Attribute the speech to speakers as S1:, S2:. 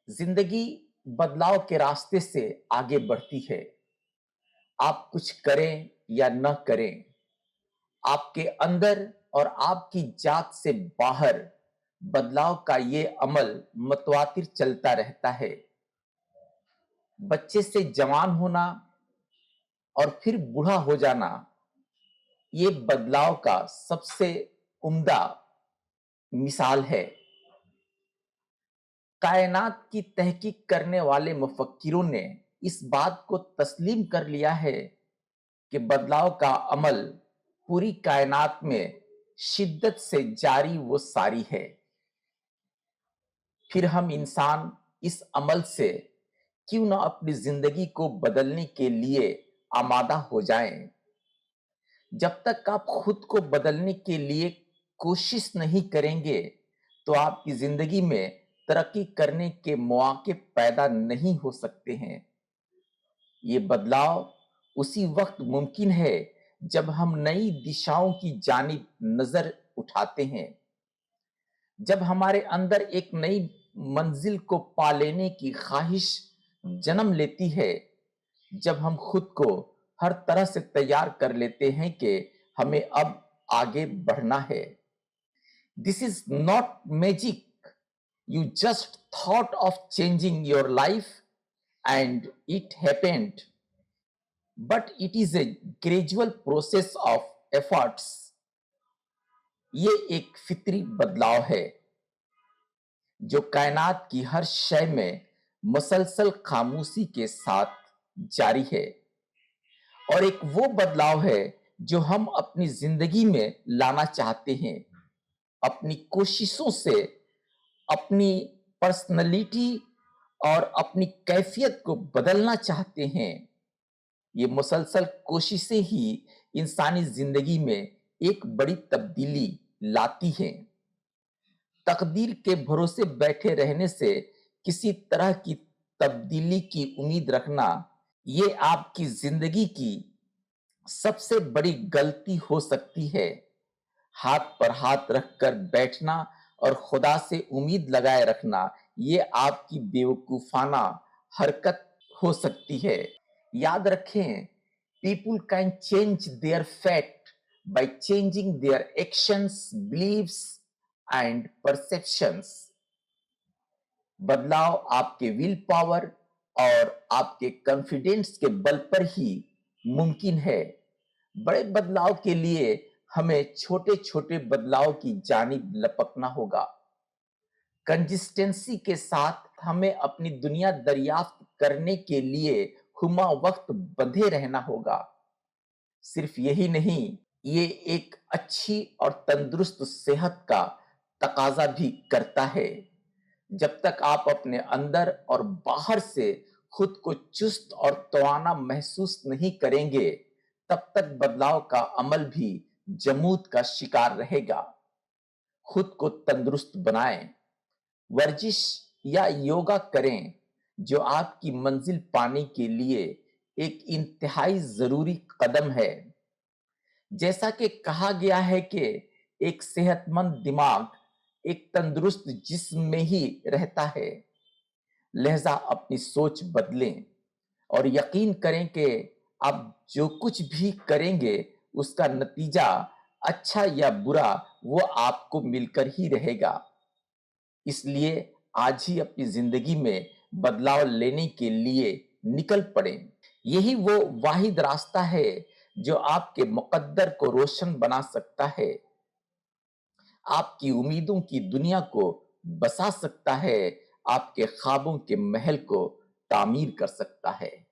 S1: जिंदगी बदलाव के रास्ते से आगे बढ़ती है। आप कुछ करें या न करें, आपके अंदर और आपकी जात से बाहर बदलाव का ये अमल मतवातिर चलता रहता है। बच्चे से जवान होना और फिर बूढ़ा हो जाना, ये बदलाव का सबसे उम्दा मिसाल है। कायनात की तहकीक करने वाले मुफक्किरों ने इस बात को तस्लीम कर लिया है कि बदलाव का अमल पूरी कायनात में शिद्दत से जारी व सारी है। फिर हम इंसान इस अमल से क्यों न अपनी जिंदगी को बदलने के लिए आमादा हो जाएं। जब तक आप खुद को बदलने के लिए कोशिश नहीं करेंगे तो आपकी जिंदगी में तरक्की करने के मौके पैदा नहीं हो सकते हैं। ये बदलाव उसी वक्त मुमकिन है जब हम नई दिशाओं की जानिब नजर उठाते हैं, जब हमारे अंदर एक नई मंजिल को पा लेने की ख्वाहिश जन्म लेती है, जब हम खुद को हर तरह से तैयार कर लेते हैं कि हमें अब आगे बढ़ना है। This is not magic, you just thought of changing your life and it happened, but it is a gradual process of efforts। ये एक फितरी बदलाव है जो कायनात की हर शय में मुसलसल खामोशी के साथ जारी है, और एक वो बदलाव है जो हम अपनी जिंदगी में लाना चाहते हैं। अपनी कोशिशों से अपनी पर्सनैलिटी और अपनी कैफियत को बदलना चाहते हैं। ये मुसलसल कोशिशें ही इंसानी जिंदगी में एक बड़ी तब्दीली लाती हैं। तकदीर के भरोसे बैठे रहने से किसी तरह की तब्दीली की उम्मीद रखना, ये आपकी जिंदगी की सबसे बड़ी गलती हो सकती है। हाथ पर हाथ रखकर बैठना और खुदा से उम्मीद लगाए रखना, ये आपकी बेवकूफाना हरकत हो सकती है। याद रखें, people can change their fate by changing their actions, beliefs and perceptions. बदलाव आपके विल पावर और आपके कॉन्फिडेंस के बल पर ही मुमकिन है। बड़े बदलाव के लिए हमें छोटे छोटे बदलाव की जानिब लपकना होगा। कंसिस्टेंसी के साथ हमें अपनी दुनिया दरियाफ्त करने के लिए हुमा वक्त बंधे रहना होगा। सिर्फ यही नहीं, ये एक अच्छी और तंदुरुस्त सेहत का तकाजा भी करता है। जब तक आप अपने अंदर और बाहर से खुद को चुस्त और तवाना महसूस नहीं करेंगे, तब तक बदलाव का अमल भी जमूत का शिकार रहेगा। खुद को तंदुरुस्त बनाएं, वर्जिश या योगा करें, जो आपकी मंजिल पाने के लिए एक इंतहाई जरूरी कदम है। जैसा कि कहा गया है कि एक सेहतमंद दिमाग एक तंदुरुस्त जिस्म में ही रहता है। लिहाजा अपनी सोच बदलें और यकीन करें कि आप जो कुछ भी करेंगे उसका नतीजा अच्छा या बुरा वो आपको मिलकर ही रहेगा। इसलिए आज ही अपनी जिंदगी में बदलाव लेने के लिए निकल पड़ें। यही वो वाहिद रास्ता है जो आपके मुकद्दर को रोशन बना सकता है, आपकी उम्मीदों की दुनिया को बसा सकता है, आपके ख्वाबों के महल को तामीर कर सकता है।